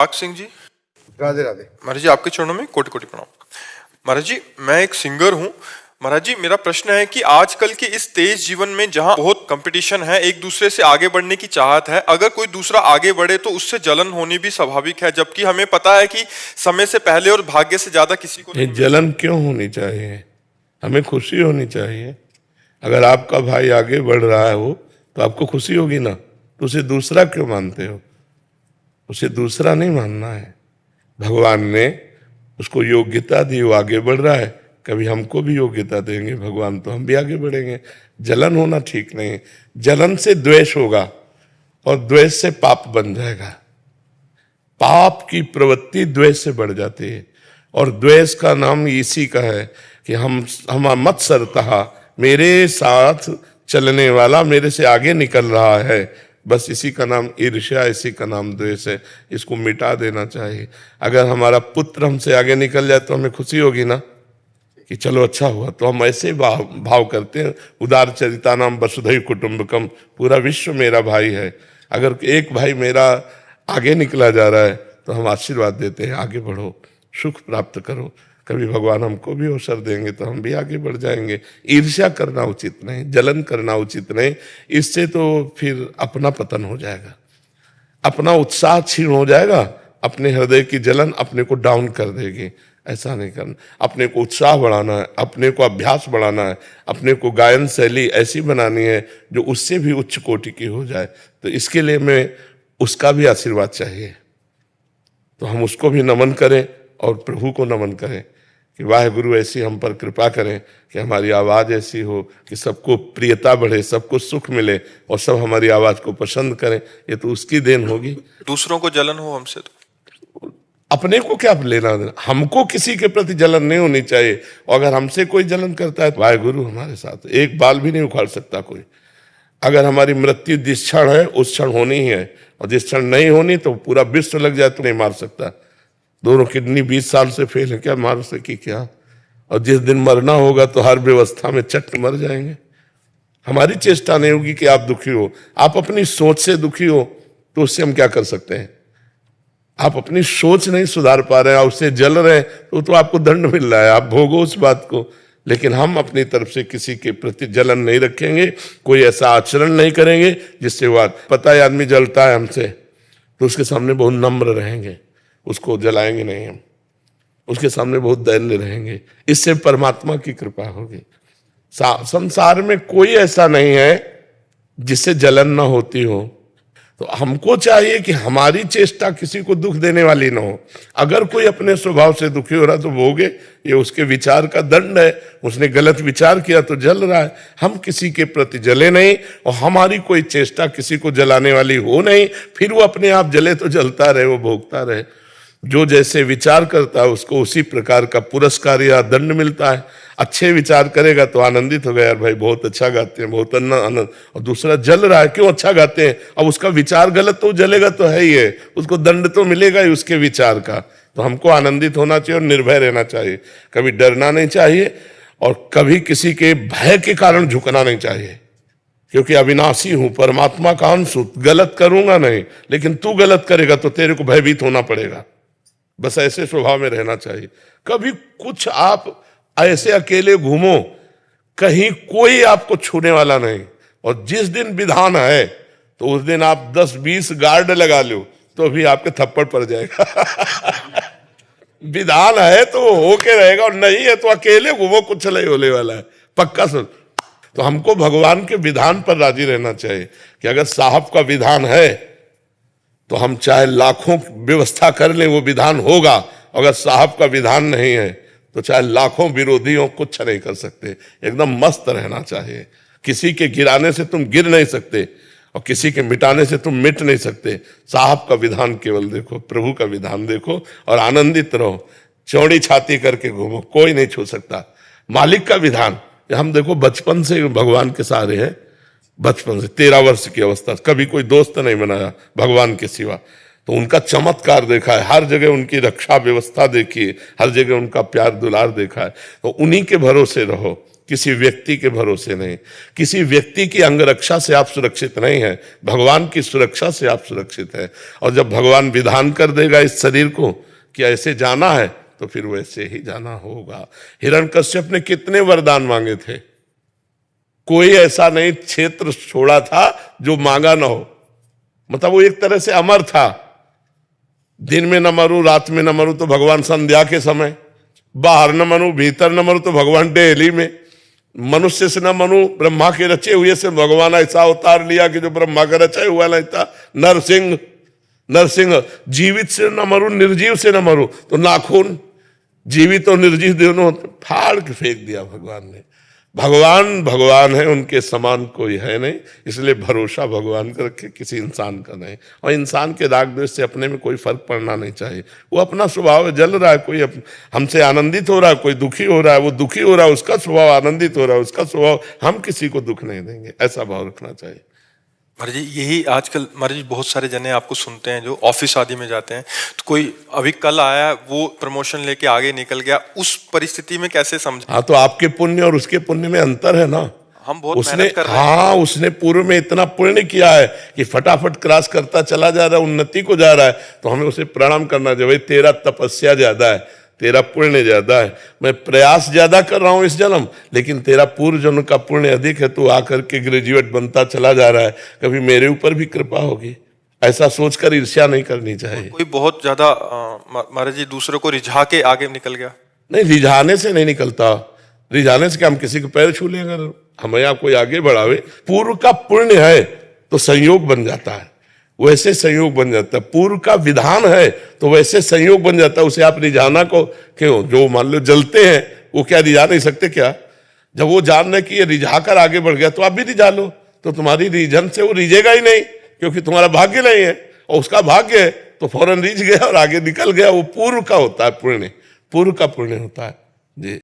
पाक सिंह जी, राधे राधे। महाराज जी आपके चरणों में कोटि कोटि प्रणाम। महाराज जी मैं एक सिंगर हूँ। महाराज जी मेरा प्रश्न है कि आजकल के इस तेज जीवन में जहाँ बहुत कंपटीशन है, एक दूसरे से आगे बढ़ने की चाहत है, अगर कोई दूसरा आगे बढ़े तो उससे जलन होनी भी स्वाभाविक है, जबकि हमें पता है कि समय से पहले और भाग्य से ज्यादा किसी को ये जलन क्यों होनी चाहिए? हमें खुशी होनी चाहिए। अगर आपका भाई आगे बढ़ रहा है हो तो आपको खुशी होगी ना, तो उसे दूसरा क्यों मानते हो? उसे दूसरा नहीं मानना है। भगवान ने उसको योग्यता दी, वो आगे बढ़ रहा है, कभी हमको भी योग्यता देंगे भगवान तो हम भी आगे बढ़ेंगे। जलन होना ठीक नहीं है। जलन से द्वेष होगा और द्वेष से पाप बन जाएगा। पाप की प्रवृत्ति द्वेष से बढ़ जाती है, और द्वेष का नाम इसी का है कि हम मत सरता, मेरे साथ चलने वाला मेरे से आगे निकल रहा है, बस इसी का नाम ईर्ष्या, इसी का नाम द्वेष है। इसको मिटा देना चाहिए। अगर हमारा पुत्र हमसे आगे निकल जाए तो हमें खुशी होगी ना कि चलो अच्छा हुआ, तो हम ऐसे भाव करते हैं। उदार चरिता नाम वसुधैव कुटुंबकम, पूरा विश्व मेरा भाई है। अगर एक भाई मेरा आगे निकला जा रहा है तो हम आशीर्वाद देते हैं, आगे बढ़ो, सुख प्राप्त करो। कभी भगवान हमको भी अवसर देंगे तो हम भी आगे बढ़ जाएंगे। ईर्ष्या करना उचित नहीं, जलन करना उचित नहीं। इससे तो फिर अपना पतन हो जाएगा, अपना उत्साह क्षीण हो जाएगा, अपने हृदय की जलन अपने को डाउन कर देगी। ऐसा नहीं करना। अपने को उत्साह बढ़ाना है, अपने को अभ्यास बढ़ाना है, अपने को गायन शैली ऐसी बनानी है जो उससे भी उच्च कोटि की हो जाए। तो इसके लिए मैं उसका भी आशीर्वाद चाहिए, तो हम उसको भी नमन करें और प्रभु को नमन करें कि वाहेगुरु ऐसी हम पर कृपा करें कि हमारी आवाज़ ऐसी हो कि सबको प्रियता बढ़े, सबको सुख मिले और सब हमारी आवाज़ को पसंद करें। ये तो उसकी देन होगी। दूसरों को जलन हो हमसे तो अपने को क्या लेना देना? हमको किसी के प्रति जलन नहीं होनी चाहिए। और अगर हमसे कोई जलन करता है तो वाहेगुरु हमारे साथ, एक बाल भी नहीं उखाड़ सकता कोई। अगर हमारी मृत्यु जिस क्षण है उस क्षण होनी ही है, और जिस क्षण नहीं होनी तो पूरा विश्व लग जाए तो नहीं मार सकता। दोनों किडनी 20 साल से फेल है, क्या मार सकी क्या? और जिस दिन मरना होगा तो हर व्यवस्था में चट मर जाएंगे। हमारी चेष्टा नहीं होगी कि आप दुखी हो। आप अपनी सोच से दुखी हो तो उससे हम क्या कर सकते हैं? आप अपनी सोच नहीं सुधार पा रहे हैं, उससे जल रहे हैं, तो आपको दंड मिल रहा है, आप भोगो उस बात को। लेकिन हम अपनी तरफ से किसी के प्रति जलन नहीं रखेंगे, कोई ऐसा आचरण नहीं करेंगे जिससे बात पता है आदमी जलता है हमसे तो उसके सामने बहुत नम्र रहेंगे, उसको जलाएंगे नहीं हम, उसके सामने बहुत दैन्य रहेंगे। इससे परमात्मा की कृपा होगी। संसार में कोई ऐसा नहीं है जिससे जलन ना होती हो। तो हमको चाहिए कि हमारी चेष्टा किसी को दुख देने वाली ना हो। अगर कोई अपने स्वभाव से दुखी हो रहा तो भोगे, ये उसके विचार का दंड है। उसने गलत विचार किया तो जल रहा है। हम किसी के प्रति जले नहीं, और हमारी कोई चेष्टा किसी को जलाने वाली हो नहीं। फिर वो अपने आप जले तो जलता रहे, वो भोगता रहे। जो जैसे विचार करता है उसको उसी प्रकार का पुरस्कार या दंड मिलता है। अच्छे विचार करेगा तो आनंदित हो गया, यार भाई बहुत अच्छा गाते हैं, बहुत आनंद। और दूसरा जल रहा है, क्यों अच्छा गाते हैं? अब उसका विचार गलत तो जलेगा तो है ही है, उसको दंड तो मिलेगा ही उसके विचार का। तो हमको आनंदित होना चाहिए और निर्भय रहना चाहिए, कभी डरना नहीं चाहिए, और कभी किसी के भय के कारण झुकना नहीं चाहिए। क्योंकि अविनाशी हूं, परमात्मा का अंश हूं, गलत करूंगा नहीं, लेकिन तू गलत करेगा तो तेरे को भयभीत होना पड़ेगा। बस ऐसे स्वभाव में रहना चाहिए। कभी कुछ आप ऐसे अकेले घूमो, कहीं कोई आपको छूने वाला नहीं, और जिस दिन विधान है तो उस दिन आप 10-20 गार्ड लगा लो तो भी आपके थप्पड़ पड़ जाएगा। विधान है तो होके रहेगा, और नहीं है तो अकेले घूमो, कुछ नहीं होने वाला है, पक्का सुन। तो हमको भगवान के विधान पर राजी रहना चाहिए कि अगर साहब का विधान है तो हम चाहे लाखों व्यवस्था कर लें, वो विधान होगा। अगर साहब का विधान नहीं है तो चाहे लाखों विरोधियों कुछ नहीं कर सकते। एकदम मस्त रहना चाहिए। किसी के गिराने से तुम गिर नहीं सकते, और किसी के मिटाने से तुम मिट नहीं सकते। साहब का विधान केवल देखो, प्रभु का विधान देखो, और आनंदित रहो। चौड़ी छाती करके घूमो, कोई नहीं छू सकता। मालिक का विधान, हम देखो बचपन से भगवान के सहारे हैं, बचपन से 13 वर्ष की अवस्था, कभी कोई दोस्त नहीं बनाया भगवान के सिवा। तो उनका चमत्कार देखा है, हर जगह उनकी रक्षा व्यवस्था देखी है, हर जगह उनका प्यार दुलार देखा है। तो उन्हीं के भरोसे रहो किसी व्यक्ति के भरोसे नहीं, किसी व्यक्ति की अंगरक्षा से आप सुरक्षित नहीं है, भगवान की सुरक्षा से आप सुरक्षित है। और जब भगवान विधान कर देगा इस शरीर को कि ऐसे जाना है, तो फिर वैसे ही जाना होगा। हिरण्यकश्यप ने कितने वरदान मांगे थे, कोई ऐसा नहीं क्षेत्र छोड़ा था जो मांगा ना हो। मतलब वो एक तरह से अमर था। दिन में न मरूं, रात में न मरूं तो भगवान संध्या के समय, बाहर न मरूं, भीतर न मरूं तो भगवान डेली में, मनुष्य से न मरूं, ब्रह्मा के रचे हुए से भगवान ऐसा अवतार लिया कि जो ब्रह्मा का रचा हुआ नहीं था। नरसिंह, जीवित से न मरूं, निर्जीव से न मरूं तो नाखून, जीवित और निर्जीव दोनों फाड़ के फेंक दिया भगवान ने। भगवान है, उनके समान कोई है नहीं, इसलिए भरोसा भगवान का रखे, किसी इंसान का नहीं। और इंसान के राग द्वेष से अपने में कोई फर्क पड़ना नहीं चाहिए। वो अपना स्वभाव है, जल रहा है, कोई हमसे आनंदित हो रहा है, कोई दुखी हो रहा है, वो दुखी हो रहा है, उसका स्वभाव आनंदित हो रहा है, उसका स्वभाव, हम किसी को दुख नहीं देंगे, ऐसा भाव रखना चाहिए। महाराज जी यही आजकल महाराज जी बहुत सारे जने आपको सुनते हैं जो ऑफिस आदि में जाते हैं, तो कोई अभी कल आया वो प्रमोशन लेके आगे निकल गया, उस परिस्थिति में कैसे समझ? हाँ, तो आपके पुण्य और उसके पुण्य में अंतर है ना। हम बहुत उसने, मेहनत कर रहे हैं। हाँ, उसने पूर्व में इतना पुण्य किया है कि फटाफट क्रॉस करता चला जा रहा है, उन्नति को जा रहा है, तो हमें उसे प्रणाम करना चाहिए। भाई तेरा तपस्या ज्यादा है, तेरा पुण्य ज्यादा है, मैं प्रयास ज्यादा कर रहा हूं इस जन्म, लेकिन तेरा पूर्व जन्म का पुण्य अधिक है, तू आकर के ग्रेजुएट बनता चला जा रहा है, कभी मेरे ऊपर भी कृपा होगी। ऐसा सोचकर ईर्ष्या नहीं करनी चाहिए। कोई बहुत ज्यादा महाराज जी दूसरों को रिझा के आगे निकल गया? नहीं, रिझाने से नहीं निकलता। रिझाने से क्या हम किसी को पैर छू लें? अगर हमें आप कोई आगे बढ़ावे, पूर्व का पुण्य है तो संयोग बन जाता है, वैसे संयोग बन जाता है। पूर्व का विधान है तो वैसे संयोग बन जाता है। उसे आप रिझाना को क्यों? जो मान लो जलते हैं वो क्या रिझा नहीं सकते क्या? जब वो जान रहे कि ये रिझा कर आगे बढ़ गया तो आप भी रिझा लो, तो तुम्हारी रीजन से वो रिझेगा ही नहीं, क्योंकि तुम्हारा भाग्य नहीं है और उसका भाग्य है, तो फौरन रिझ गया और आगे निकल गया। वो पूर्व का होता है पुण्य, पूर्व का पुण्य होता है जी।